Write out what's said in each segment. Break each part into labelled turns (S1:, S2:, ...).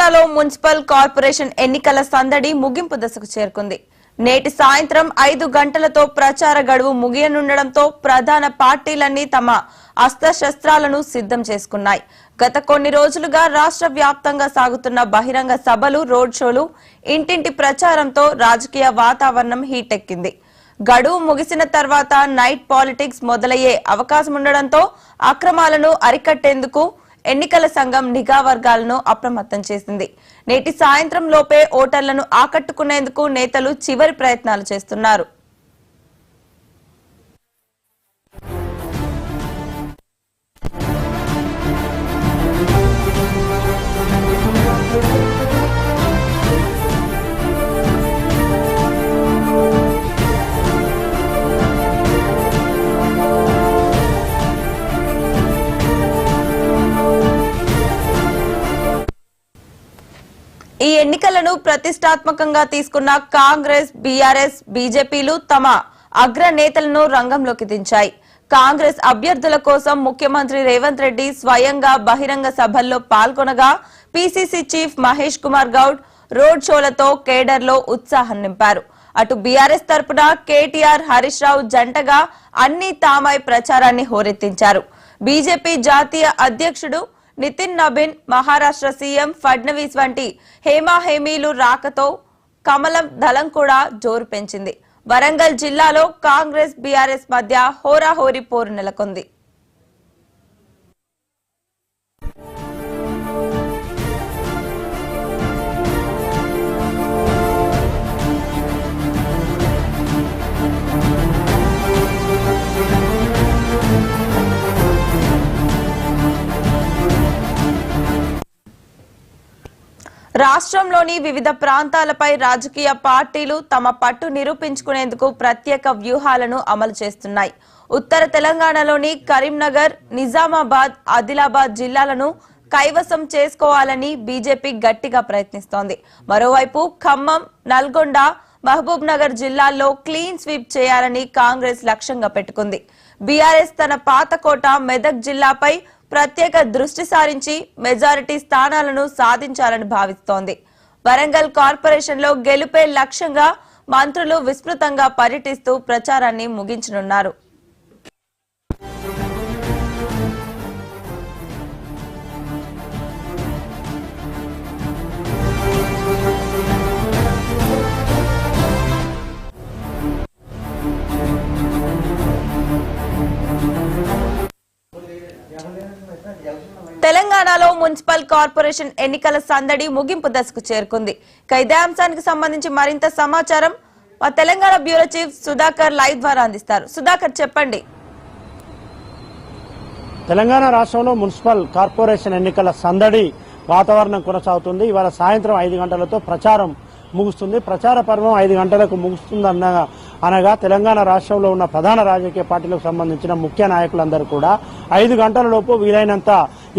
S1: తెలంగాణలో municipal corporation ఎన్నికల సందడి ముగింపు దశకు చేరుకుంది. నేటి సాయంత్రం 5 గంటలతో ప్రచార గడువు ముగియనుండడంతో ప్రధాన పార్టీలన్నీ తమ అస్త్రశస్త్రాలను సిద్ధం చేసుకున్నాయి. గత కొన్ని రోజులుగా రాష్ట్ర వ్యాప్తంగా సాగుతున్న బహిరంగ సభలు, రోడ్ షోలు, ఇంటింటి ప్రచారంతో రాజకీయ వాతావరణం హీటెక్కింది. గడువు ముగిసిన తర్వాత నైట్ పాలిటిక్స్ మొదలయ్యే అవకాశం ఉండడంతో అక్రమాలను అరికట్టేందుకు ఎన్నికల సంఘం నిఘా వర్గాలను అప్రమత్తం చేసింది. నేటి సాయంత్రం లోపే ఓటర్లను ఆకట్టుకునేందుకు నేతలు చివరి ప్రయత్నాలు చేస్తున్నారు. ఈ ఎన్నికలను ప్రతిష్టాత్మకంగా తీసుకున్న కాంగ్రెస్, బీఆర్ఎస్, బీజేపీలు తమ అగ్ర నేతలను రంగంలోకి దించాయి. కాంగ్రెస్ అభ్యర్థుల కోసం ముఖ్యమంత్రి రేవంత్ రెడ్డి స్వయంగా బహిరంగ సభల్లో పాల్గొనగా PCC chief Mahesh Kumar Goud road షోలతో కేడర్లో ఉత్సాహం నింపారు. అటు బీఆర్ఎస్ తరపున కేటీఆర్, హరీష్ రావు జంటగా అన్ని తామై ప్రచారాన్ని హోరెత్తించారు. బీజేపీ జాతీయ అధ్యక్షుడు నితిన్ నబీన్, మహారాష్ట్ర సీఎం ఫడ్నవీస్ వంటి హేమాహేమీలు రాకతో కమలం దళం కూడా జోరు పెంచింది. వరంగల్ జిల్లాలో కాంగ్రెస్, బీఆర్ఎస్ మధ్య హోరాహోరీ పోరు నెలకొంది. రాష్ట్రంలోని వివిధ ప్రాంతాలపై రాజకీయ పార్టీలు తమ పట్టు నిరూపించుకునేందుకు ప్రత్యేక వ్యూహాలను అమలు చేస్తున్నాయి. ఉత్తర తెలంగాణలోని కరీంనగర్, నిజామాబాద్, ఆదిలాబాద్ జిల్లాలను కైవసం చేసుకోవాలని బీజేపీ గట్టిగా ప్రయత్నిస్తోంది. మరోవైపు ఖమ్మం, నల్గొండ, మహబూబ్ నగర్ జిల్లాల్లో క్లీన్ స్వీప్ చేయాలని కాంగ్రెస్ లక్ష్యంగా పెట్టుకుంది. బీఆర్ఎస్ తన పాతకోట మెదక్ జిల్లాపై ప్రత్యేక దృష్టి సారించి మెజారిటీ స్థానాలను సాధించాలని భావిస్తోంది. వరంగల్ కార్పొరేషన్ లో గెలుపే లక్ష్యంగా మంత్రులు విస్తృతంగా పర్యటిస్తూ ప్రచారాన్ని ముగించనున్నారు. తెలంగాణలో మున్సిపల్ కార్పొరేషన్ ఎన్నికల సందడి ముగింపు దశకు చేరుకుంది. ఇదే అంశానికి సంబంధించి మరింత సమాచారం మా Telangana bureau chief Sudhakar live ద్వారా అందిస్తారు. సుధాకర్, చెప్పండి.
S2: తెలంగాణ రాష్ట్రంలో మున్సిపల్ కార్పొరేషన్ ఎన్నికల సందడి వాతావరణం కొనసాగుతుంది. ఇవాళ సాయంత్రం 5 గంటలతో ప్రచారం ముగుస్తుంది. ప్రచార పర్వం 5 గంటలకు అనగా తెలంగాణ రాష్ట్రంలో ఉన్న ప్రధాన రాజకీయ పార్టీలకు సంబంధించిన ముఖ్య నాయకులందరూ కూడా 5 గంటల లోపు వీలైనంత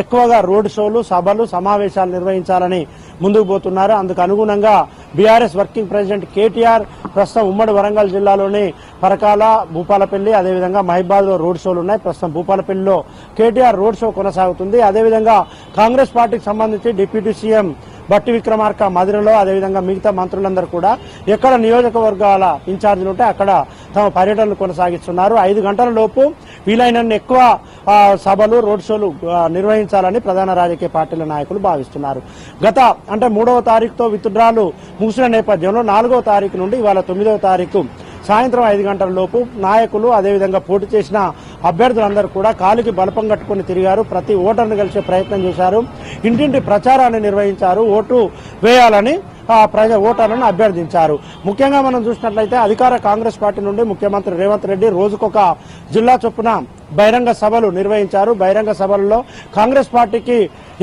S2: ఎక్కువగా రోడ్ షోలు, సభలు, సమావేశాలు నిర్వహించాలని ముందుకు పోతున్నారు. అందుకు అనుగుణంగా బీఆర్ఎస్ వర్కింగ్ ప్రెసిడెంట్ కేటీఆర్ ప్రస్తుతం ఉమ్మడి వరంగల్ జిల్లాలోని పరకాల, భూపాలపల్లి, అదేవిధంగా మహిబాద్ లో రోడ్ షోలు ఉన్నాయి. ప్రస్తుతం భూపాలపల్లిలో కేటీఆర్ రోడ్ షో కొనసాగుతుంది. అదేవిధంగా కాంగ్రెస్ పార్టీకి సంబంధించి డిప్యూటీ సీఎం బట్టి విక్రమార్క మదిరలో, అదేవిధంగా మిగతా మంత్రులందరూ కూడా ఎక్కడ నియోజకవర్గాల ఇన్ఛార్జీలు ఉంటే అక్కడ తమ పర్యటనలు కొనసాగిస్తున్నారు. 5 గంటల లోపు వీలైనన్ని ఎక్కువ సభలు, రోడ్ షోలు నిర్వహించాలని ప్రధాన రాజకీయ పార్టీల నాయకులు భావిస్తున్నారు. గత 3వ తారీఖుతో విత్డ్రాలు ముగిసిన నేపథ్యంలో 4వ తారీఖు నుండి ఇవాళ 9వ తారీఖు సాయంత్రం 5 గంటల లోపు నాయకులు, అదేవిధంగా పోటీ చేసిన అభ్యర్థులందరూ కూడా కాలికి బలపం కట్టుకుని తిరిగారు. ప్రతి ఓటర్ను కలిసే ప్రయత్నం చేశారు. ఇంటింటి ప్రచారాన్ని నిర్వహించారు. ఓటు వేయాలని ఓటర్లను అభ్యర్థించారు. ముఖ్యంగా మనం చూసినట్లయితే అధికార కాంగ్రెస్ పార్టీ నుండి ముఖ్యమంత్రి రేవంత్ రెడ్డి రోజుకొక జిల్లా చొప్పున బహిరంగ సభలు నిర్వహించారు. బహిరంగ సభల్లో కాంగ్రెస్ పార్టీకి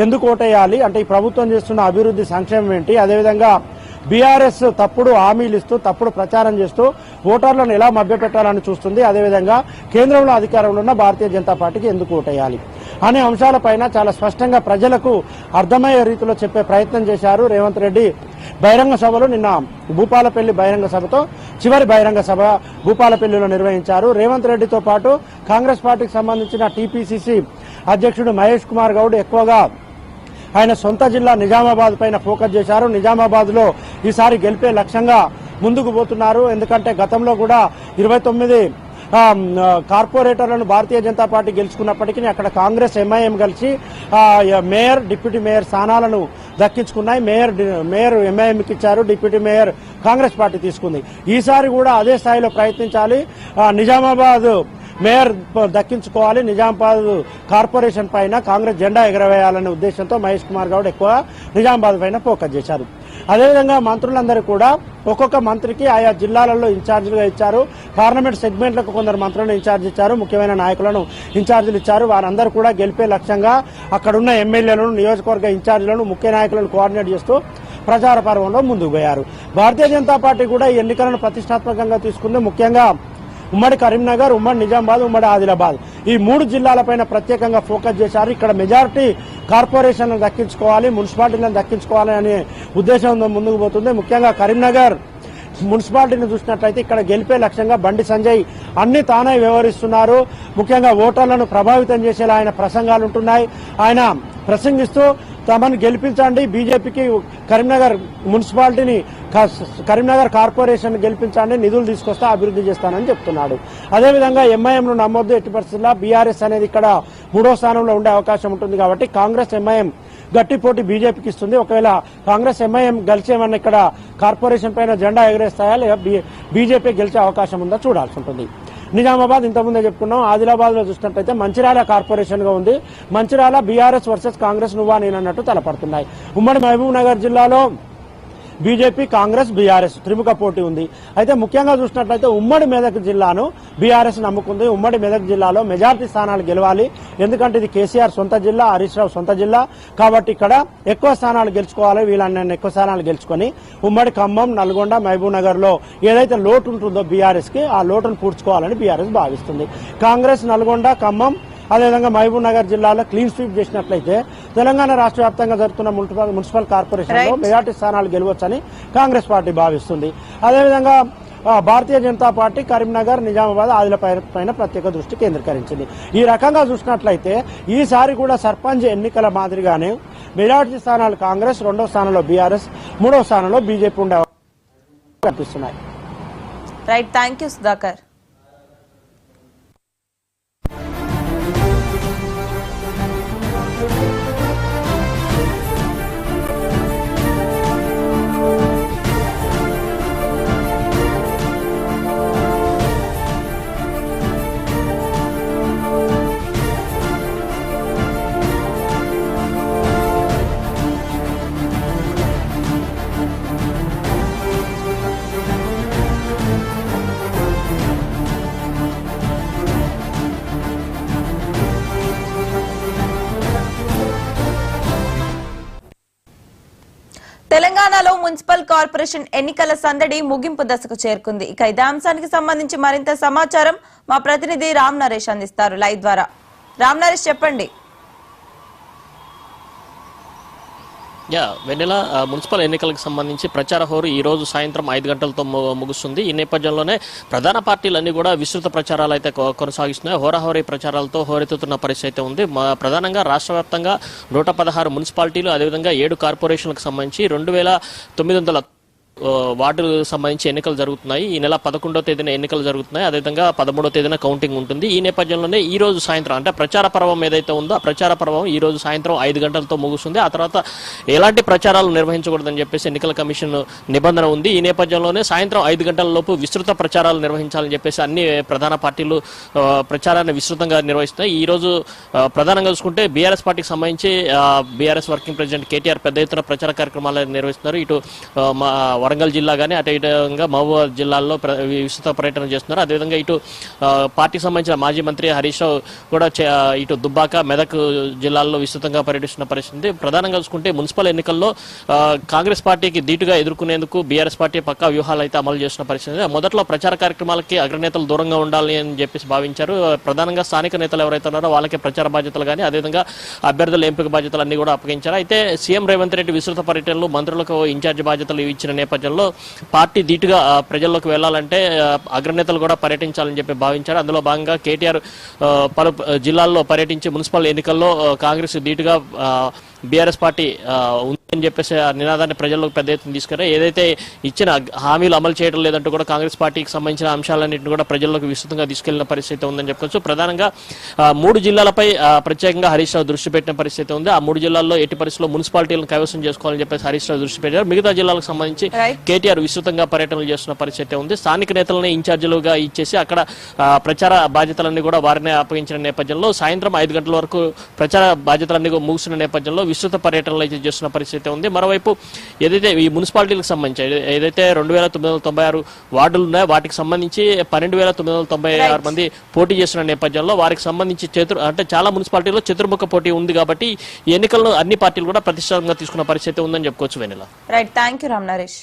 S2: ఎందుకు ఓటేయాలి, అంటే ఈ ప్రభుత్వం చేస్తున్న అభివృద్ధి, సంక్షేమం ఏంటి, అదేవిధంగా బీఆర్ఎస్ తప్పుడు హామీలు ఇస్తూ తప్పుడు ప్రచారం చేస్తూ ఓటర్లను ఎలా మభ్యపెట్టాలని చూస్తుంది, అదేవిధంగా కేంద్రంలో అధికారంలో ఉన్న భారతీయ జనతా పార్టీకి ఎందుకు ఓటేయాలి అనే అంశాలపైన చాలా స్పష్టంగా ప్రజలకు అర్థమయ్యే రీతిలో చెప్పే ప్రయత్నం చేశారు రేవంత్ రెడ్డి. బహిరంగ సభలో నిన్న భూపాలపల్లి బహిరంగ సభతో చివరి బహిరంగ సభ భూపాలపల్లిలో నిర్వహించారు. రేవంత్ రెడ్డితో పాటు కాంగ్రెస్ పార్టీకి సంబంధించిన టీపీసీసీ అధ్యక్షుడు మహేష్ కుమార్ గౌడ్ ఎక్కువగా ఆయన సొంత జిల్లా నిజామాబాద్ పైన ఫోకస్ చేశారు. నిజామాబాద్ లో ఈసారి గెలిపే లక్ష్యంగా ముందుకు పోతున్నారు. ఎందుకంటే గతంలో కూడా 29 కార్పొరేటర్లను భారతీయ జనతా పార్టీ గెలుచుకున్నప్పటికీ అక్కడ కాంగ్రెస్ ఎంఐఎం కలిసి మేయర్ డిప్యూటీ మేయర్ స్థానాలను దక్కించుకున్నాయి. మేయర్ ఎంఐఎంకి ఇచ్చారు, డిప్యూటీ మేయర్ కాంగ్రెస్ పార్టీ తీసుకుంది. ఈసారి కూడా అదే స్థాయిలో ప్రయత్నించాలి, నిజామాబాద్ మేయర్ దక్కించుకోవాలి, నిజామాబాద్ కార్పొరేషన్ పైన కాంగ్రెస్ జెండా ఎగరవేయాలనే ఉద్దేశంతో మహేష్ కుమార్ గౌడ్ ఎక్కువ నిజామాబాద్ పైన ఫోకస్ చేశారు. అదేవిధంగా మంత్రులందరూ కూడా ఒక్కొక్క మంత్రికి ఆయా జిల్లాలలో ఇన్ఛార్జీలుగా ఇచ్చారు. పార్లమెంట్ సెగ్మెంట్లకు కొందరు మంత్రులను ఇన్ఛార్జ్ ఇచ్చారు, ముఖ్యమైన నాయకులను ఇన్ఛార్జీలు ఇచ్చారు. వారందరూ కూడా గెలిపే లక్ష్యంగా అక్కడున్న ఎమ్మెల్యేలను, నియోజకవర్గ ఇన్ఛార్జీలను, ముఖ్య నాయకులను కోఆర్డినేట్ చేస్తూ ప్రచార పర్వంలో ముందుకు పోయారు. భారతీయ జనతా పార్టీ కూడా ఈ ఎన్నికలను ప్రతిష్టాత్మకంగా తీసుకుంది. ముఖ్యంగా ఉమ్మడి కరీంనగర్, ఉమ్మడి నిజామాబాద్, ఉమ్మడి ఆదిలాబాద్ ఈ 3 జిల్లాలపైన ప్రత్యేకంగా ఫోకస్ చేశారు. ఇక్కడ మెజారిటీ కార్పొరేషన్లను దక్కించుకోవాలి, మున్సిపాలిటీలను దక్కించుకోవాలి అనే ఉద్దేశంతో ముందుకు పోతుంది. ముఖ్యంగా కరీంనగర్ మున్సిపాలిటీని చూసినట్లయితే ఇక్కడ గెలిపే లక్ష్యంగా బండి సంజయ్ అన్ని తానే వ్యవహరిస్తున్నారు. ముఖ్యంగా ఓటర్లను ప్రభావితం చేసేలా ఆయన ప్రసంగాలు ఉంటున్నాయి. ఆయన ప్రసంగిస్తూ తమను గెలిపించండి, బీజేపీకి కరీంనగర్ మున్సిపాలిటీని, కరీంనగర్ కార్పొరేషన్ గెలిపించండి, నిధులు తీసుకొస్తా అభివృద్ధి చేస్తానని చెప్తున్నాడు. అదేవిధంగా ఎంఐఎంను నమ్మొద్దు, ఎట్టి పరిస్థితుల్లో బీఆర్ఎస్ అనేది ఇక్కడ 3వ స్థానంలో ఉండే అవకాశం ఉంటుంది. కాబట్టి కాంగ్రెస్ ఎంఐఎం గట్టి పోటీ బీజేపీకి ఇస్తుంది. ఒకవేళ కాంగ్రెస్ ఎంఐఎం గెలిచేమన్నా ఇక్కడ కార్పొరేషన్ పైన జెండా ఎగరేస్తాయా లేదా బీజేపీ గెలిచే అవకాశం ఉందా చూడాల్సి ఉంటుంది. నిజామాబాద్ ఇంతకుముందే చెప్పుకున్నాం. ఆదిలాబాద్ లో చూసినట్లయితే మంచిర్యాల కార్పొరేషన్ గా ఉంది. మంచిర్యాల బీఆర్ఎస్ వర్సెస్ కాంగ్రెస్ నువ్వా నేనన్నట్టు తలపడుతున్నాయి. ఉమ్మడి మహబూబ్ నగర్ జిల్లాలో బీజేపీ, కాంగ్రెస్, బీఆర్ఎస్ త్రిముఖ పోటీ ఉంది. అయితే ముఖ్యంగా చూసినట్లయితే ఉమ్మడి మెదక్ జిల్లాను బీఆర్ఎస్ నమ్ముకుంది. ఉమ్మడి మెదక్ జిల్లాలో మెజార్టీ స్థానాలు గెలవాలి. ఎందుకంటే ఇది కేసీఆర్ సొంత జిల్లా, హరీష్ రావు సొంత జిల్లా. కాబట్టి ఇక్కడ ఎక్కువ స్థానాలు గెలుచుకోవాలి. వీళ్ళని ఎక్కువ స్థానాలు గెలుచుకొని ఉమ్మడి ఖమ్మం, నల్గొండ, మహబూబ్ నగర్ లో ఏదైతే లోటు ఉంటుందో బీఆర్ఎస్ కి ఆ లోటును పూడ్చుకోవాలని బీఆర్ఎస్ భావిస్తుంది. కాంగ్రెస్ నల్గొండ, ఖమ్మం, అదేవిధంగా మహబూబ్ నగర్ జిల్లాలో క్లీన్ స్వీప్ చేసినట్లయితే తెలంగాణ రాష్ట్ర వ్యాప్తంగా జరుగుతున్న మున్సిపల్ కార్పొరేషన్ లో మెజార్టీ స్థానాలు గెలవచ్చని కాంగ్రెస్ పార్టీ భావిస్తుంది. అదేవిధంగా భారతీయ జనతా పార్టీ కరీంనగర్, నిజామాబాద్, ఆదిలాబాద్ ప్రత్యేక దృష్టి కేంద్రీకరించింది. ఈ రకంగా చూసినట్లయితే ఈసారి కూడా సర్పంచ్ ఎన్నికల మాదిరిగానే మెజార్టీ స్థానాలు కాంగ్రెస్, 2వ స్థానంలో బీఆర్ఎస్, 3వ స్థానంలో బీజేపీ ఉండే కనిపిస్తున్నాయి.
S1: Right, thank you Sudhakar. తెలంగాణలో మున్సిపల్ కార్పొరేషన్ ఎన్నికల సందడి ముగింపు దశకు చేరుకుంది. ఇక ఇదే అంశానికి సంబంధించి మరింత సమాచారం మా ప్రతినిధి రామ్ నరేష్ అందిస్తారు లైవ్ ద్వారా. రామ్ నరేష్, చెప్పండి.
S3: వెన్నెల, మున్సిపల్ ఎన్నికలకు సంబంధించి ప్రచార హోరు ఈ రోజు సాయంత్రం 5 గంటలతో ముగుస్తుంది. ఈ నేపథ్యంలోనే ప్రధాన పార్టీలన్నీ కూడా విస్తృత ప్రచారాలు అయితే కొనసాగిస్తున్నాయి. హోరాహోరీ ప్రచారాలతో హోరెత్తుతున్న పరిస్థితి అయితే ఉంది. ప్రధానంగా రాష్ట్ర వ్యాప్తంగా 116 మున్సిపాలిటీలు, అదేవిధంగా 7 కార్పొరేషన్లకు సంబంధించి 2900 వార్డులకు సంబంధించి ఎన్నికలు జరుగుతున్నాయి. ఈ నెల 11వ తేదీన ఎన్నికలు జరుగుతున్నాయి. అదేవిధంగా 13వ తేదీన కౌంటింగ్ ఉంటుంది. ఈ నేపథ్యంలోనే ఈ రోజు సాయంత్రం అంటే ప్రచార పర్వం ఏదైతే ఉందో ఆ ప్రచార పర్వం ఈ రోజు సాయంత్రం 5 గంటలతో ముగుస్తుంది. ఆ తర్వాత ఎలాంటి ప్రచారాలు నిర్వహించకూడదని చెప్పేసి ఎన్నికల కమిషన్ నిబంధన ఉంది. ఈ నేపథ్యంలోనే సాయంత్రం 5 గంటల లోపు విస్తృత ప్రచారాలు నిర్వహించాలని చెప్పేసి అన్ని ప్రధాన పార్టీలు ప్రచారాన్ని విస్తృతంగా నిర్వహిస్తున్నాయి. ఈ రోజు ప్రధానంగా చూసుకుంటే బీఆర్ఎస్ పార్టీకి సంబంధించి బీఆర్ఎస్ వర్కింగ్ ప్రెసిడెంట్ కేటీఆర్ పెద్ద ఎత్తున ప్రచార కార్యక్రమాలు నిర్వహిస్తున్నారు. ఇటు వరంగల్ జిల్లా కానీ అదేవిధంగా మహబూబాబాద్ జిల్లాల్లో విస్తృత పర్యటన చేస్తున్నారు. అదేవిధంగా ఇటు పార్టీకి సంబంధించిన మాజీ మంత్రి హరీష్ రావు కూడా ఇటు దుబ్బాక, మెదక్ జిల్లాల్లో విస్తృతంగా పర్యటిస్తున్న పరిస్థితి. ప్రధానంగా చూసుకుంటే మున్సిపల్ ఎన్నికల్లో కాంగ్రెస్ పార్టీకి ధీటుగా ఎదుర్కొనేందుకు బీఆర్ఎస్ పార్టీ పక్కా వ్యూహాలు అయితే అమలు చేస్తున్న పరిస్థితి. మొదట్లో ప్రచార కార్యక్రమాలకి అగ్రనేతలు దూరంగా ఉండాలి అని చెప్పేసి భావించారు. ప్రధానంగా స్థానిక నేతలు ఎవరైతే ఉన్నారో వాళ్ళకి ప్రచార బాధ్యతలు కానీ అదేవిధంగా అభ్యర్థుల ఎంపిక బాధ్యతలు అన్ని కూడా అప్పగించారు. అయితే సీఎం రేవంత్ రెడ్డి విస్తృత పర్యటనలు, మంత్రులకు ఇన్ఛార్జ్ బాధ్యతలు ఇచ్చిన నేపథ్యంలో నేపథ్యంలో పార్టీ ధీటుగా ప్రజల్లోకి వెళ్లాలంటే అగ్రనేతలు కూడా పర్యటించాలని చెప్పి భావించారు. అందులో భాగంగా కేటీఆర్ పలు జిల్లాల్లో పర్యటించి మున్సిపల్ ఎన్నికల్లో కాంగ్రెస్ ధీటుగా బీఆర్ఎస్ పార్టీ ఉందని చెప్పేసి ఆ నినాదాన్ని ప్రజల్లోకి పెద్ద ఎత్తున తీసుకురా ఏదైతే ఇచ్చిన హామీలు అమలు చేయడం లేదంటూ కూడా కాంగ్రెస్ పార్టీకి సంబంధించిన అంశాలన్నింటినీ కూడా ప్రజల్లోకి విస్తృతంగా తీసుకెళ్లిన పరిస్థితి ఉందని చెప్పుకోవచ్చు. ప్రధానంగా 3 జిల్లాలపై ప్రత్యేకంగా హరీష్ రావు దృష్టి పెట్టిన పరిస్థితి ఉంది. ఆ 3 జిల్లాల్లో ఎట్టి పరిస్థితుల్లో మున్సిపాలిటీలను కైవసం చేసుకోవాలని చెప్పేసి హరీష్ రావు దృష్టి పెట్టారు. మిగతా జిల్లాలకు సంబంధించి కేటీఆర్ విస్తృతంగా పర్యటనలు చేస్తున్న పరిస్థితి ఉంది. స్థానిక నేతలని ఇన్ఛార్జీలుగా ఇచ్చేసి అక్కడ ప్రచార బాధ్యతలన్నీ కూడా వారినే అప్పగించిన నేపథ్యంలో సాయంత్రం 5 గంటల వరకు ప్రచార బాధ్యతలన్నీ ముగిసిన నేపథ్యంలో విస్తృత పర్యటనలు అయితే చేస్తున్న పరిస్థితి ఉంది. మరోవైపు ఏదైతే ఈ మున్సిపాలిటీలకు సంబంధించి ఏదైతే 2996 వార్డులు ఉన్నాయో వాటికి సంబంధించి 12,996 మంది పోటీ చేస్తున్న నేపథ్యంలో వారికి సంబంధించి అంటే చాలా మున్సిపాలిటీలో చతుర్ముఖ పోటీ ఉంది కాబట్టి ఈ ఎన్నికల్లో అన్ని పార్టీలు కూడా ప్రతిష్టాత్మకంగా తీసుకున్న పరిస్థితి ఉందని చెప్పుకోవచ్చు. Vennela.
S1: Right, thank you Ram Naresh.